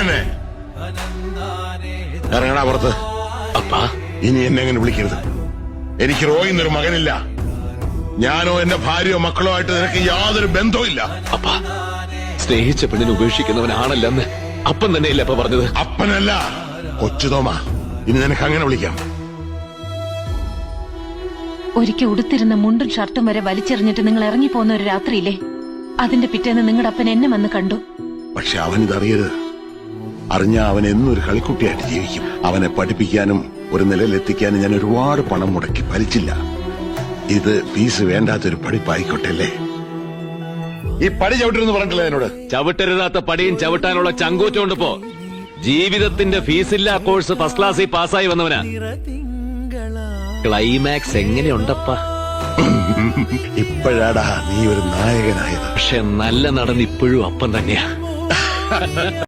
എന്നെ ഇറങ്ങടാ പുറത്ത്. അപ്പാ, ഇനി എന്നെ അങ്ങനെ വിളിക്കരുത്. എനിക്ക് റോയിന്നൊരു മകനില്ല. ഞാനോ എന്റെ ഭാര്യയോ മക്കളോ ആയിട്ട് നിനക്ക് യാതൊരു ബന്ധവും ഇല്ല. അപ്പാ, സ്നേഹിച്ച പെണ്ണിനെ ഉപേക്ഷിക്കുന്നവനാണല്ലെന്ന് അപ്പൻ തന്നെയല്ലേ അപ്പ പറഞ്ഞത്? അപ്പനല്ല, കൊച്ചുതോമ. ഇനി നിനക്ക് അങ്ങനെ വിളിക്കാം. ഒരിക്കൽ ഉടുത്തിരുന്ന മുണ്ടും ഷർട്ടും വരെ വലിച്ചെറിഞ്ഞിട്ട് നിങ്ങൾ ഇറങ്ങിപ്പോന്ന ഒരു രാത്രിയില്ലേ, അതിന്റെ പിറ്റേന്ന് നിങ്ങളുടെ അപ്പൻ എന്നെ വന്ന് കണ്ടു. പക്ഷെ അവൻ ഇതറിയരുത്. അറിഞ്ഞ അവൻ എന്നും ഒരു കളിക്കുട്ടിയായിട്ട് ജീവിക്കും. അവനെ പഠിപ്പിക്കാനും ഒരു നിലയിലെത്തിക്കാനും ഞാൻ ഒരുപാട് പണം മുടക്കി ഭരിച്ചില്ല. ഇത് ഫീസ് വേണ്ടാത്തൊരു പഠിപ്പായിക്കോട്ടെ അല്ലേ? ഈ പടി ചവിട്ടരുന്ന് പറഞ്ഞിട്ടില്ല എന്നോട്? ചവിട്ടരുതാത്ത പടിയും ചവിട്ടാനുള്ള ചങ്കൂറ്റുകൊണ്ട് പോ. ജീവിതത്തിന്റെ ഫീസില്ലാ കോഴ്സ് ഫസ്റ്റ് ക്ലാസ്സിൽ പാസ്സായി വന്നവനാ. ക്ലൈമാക്സ് എങ്ങനെയുണ്ടപ്പാ? ഇപ്പോഴാടാ നീ ഒരു നായകനായത്. പക്ഷെ നല്ല നടൻ ഇപ്പോഴും അപ്പൻ തന്നെയാ.